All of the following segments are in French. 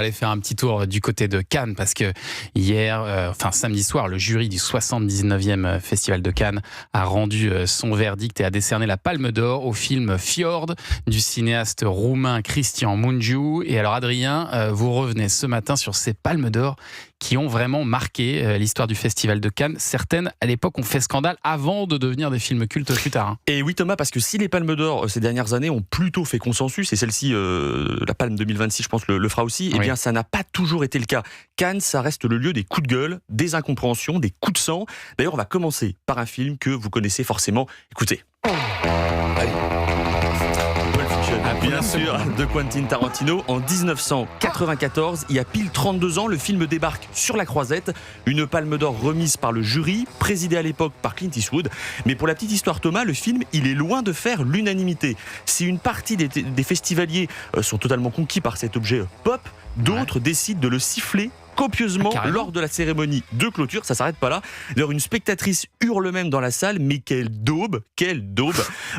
Aller faire un petit tour du côté de Cannes parce que hier, samedi soir, le jury du 79e Festival de Cannes a rendu son verdict et a décerné la Palme d'Or au film Fjord du cinéaste roumain Cristian Mungiu. Et alors Adrien, vous revenez ce matin sur ces Palmes d'Or qui ont vraiment marqué l'histoire du Festival de Cannes. Certaines, à l'époque, ont fait scandale avant de devenir des films cultes plus tard. Et oui Thomas, parce que si les Palmes d'Or ces dernières années ont plutôt fait consensus, et celle-ci, la Palme 2026 je pense le fera aussi, eh bien ça n'a pas toujours été le cas. Cannes, ça reste le lieu des coups de gueule, des incompréhensions, des coups de sang. D'ailleurs on va commencer par un film que vous connaissez forcément. Écoutez. Bien sûr, de Quentin Tarantino. En 1994, il y a pile 32 ans, le film débarque sur la Croisette. Une Palme d'Or remise par le jury, présidée à l'époque par Clint Eastwood. Mais pour la petite histoire Thomas, le film, il est loin de faire l'unanimité. Si une partie des festivaliers sont totalement conquis par cet objet pop, d'autres décident de le siffler copieusement lors de la cérémonie de clôture. Ça s'arrête pas là. D'ailleurs, une spectatrice hurle même dans la salle, mais quelle daube.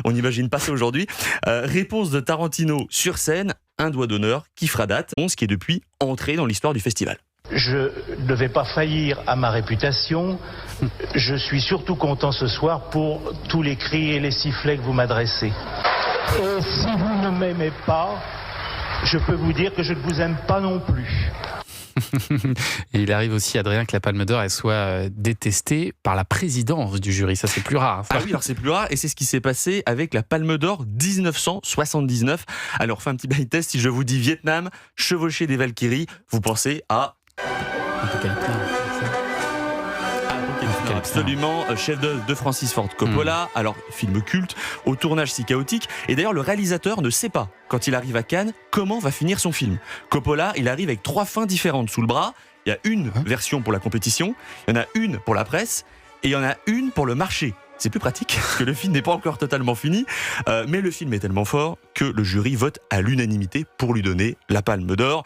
On n'imagine pas ça aujourd'hui. Réponse de Tarantino sur scène, un doigt d'honneur qui fera date, ce qui est depuis entré dans l'histoire du festival. Je ne vais pas faillir à ma réputation. Je suis surtout content ce soir pour tous les cris et les sifflets que vous m'adressez. Et si vous ne m'aimez pas, je peux vous dire que je ne vous aime pas non plus. Et il arrive aussi, Adrien, que la Palme d'Or elle soit détestée par la présidence du jury. Ça, c'est plus rare. Ça. Ah oui, alors c'est plus rare, et c'est ce qui s'est passé avec la Palme d'Or 1979. Alors, fais un petit blind test. Si je vous dis Vietnam, chevaucher des Valkyries, vous pensez à... Absolument, chef-d'œuvre de Francis Ford Coppola. Alors, film culte, au tournage si chaotique. Et d'ailleurs, le réalisateur ne sait pas, quand il arrive à Cannes, comment va finir son film. Coppola, il arrive avec 3 fins différentes sous le bras. Il y a une version pour la compétition, il y en a une pour la presse, et il y en a une pour le marché. C'est plus pratique, parce que le film n'est pas encore totalement fini, mais le film est tellement fort que le jury vote à l'unanimité pour lui donner la Palme d'Or.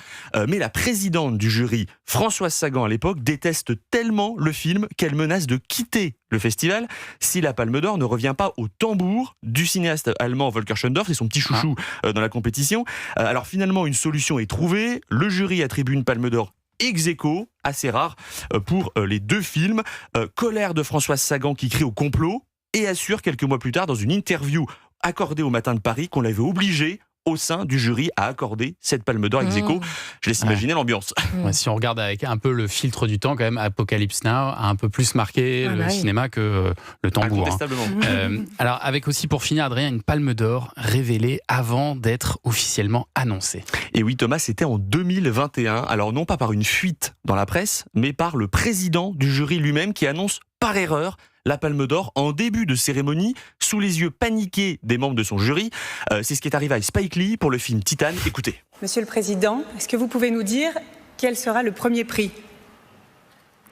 Mais la présidente du jury, Françoise Sagan à l'époque, déteste tellement le film qu'elle menace de quitter le festival si la Palme d'Or ne revient pas au tambour du cinéaste allemand Volker Schendorf, c'est son petit chouchou dans la compétition. Alors finalement, une solution est trouvée, le jury attribue une Palme d'Or ex aequo, assez rare pour les 2 films. Colère de Françoise Sagan qui crie au complot et assure quelques mois plus tard dans une interview accordée au Matin de Paris qu'on l'avait obligée au sein du jury à accorder cette Palme d'Or ex aequo. Je laisse imaginer l'ambiance. Si on regarde avec un peu le filtre du temps, quand même, Apocalypse Now a un peu plus marqué le cinéma que le tambour. Incontestablement. Alors, avec aussi, pour finir, Adrien, une Palme d'Or révélée avant d'être officiellement annoncée. Et oui, Thomas, c'était en 2021. Alors, non pas par une fuite dans la presse, mais par le président du jury lui-même qui annonce par erreur la Palme d'Or en début de cérémonie, sous les yeux paniqués des membres de son jury. C'est ce qui est arrivé à Spike Lee pour le film Titan. Écoutez. Monsieur le Président, est-ce que vous pouvez nous dire quel sera le premier prix?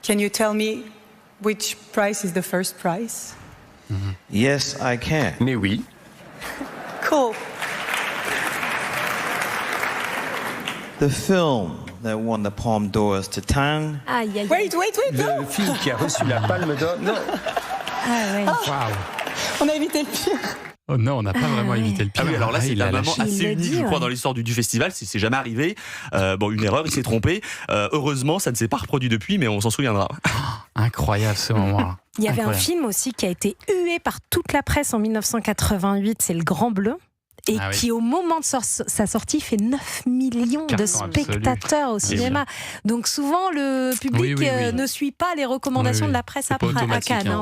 Can you tell me which prize is the first prize? Yes, I can. Mais oui. Cool. The film that won the Palme d'Or is Titan. Aïe, aïe, aïe. Wait, no. Le film qui a reçu la Palme d'Or. Non. Ah ouais. On a évité le pire. Oh non, on n'a pas vraiment évité le pire. Ah oui, alors là, c'est un moment assez unique, je crois, dans l'histoire du festival. C'est jamais arrivé. Une erreur, il s'est trompé. Heureusement, ça ne s'est pas reproduit depuis, mais on s'en souviendra. Incroyable ce moment-là. Il y avait un film aussi qui a été hué par toute la presse en 1988, c'est Le Grand Bleu. Et qui, au moment de sa sortie, fait 9 millions de spectateurs au cinéma. Donc souvent, le public ne suit pas les recommandations de la presse après à Cannes.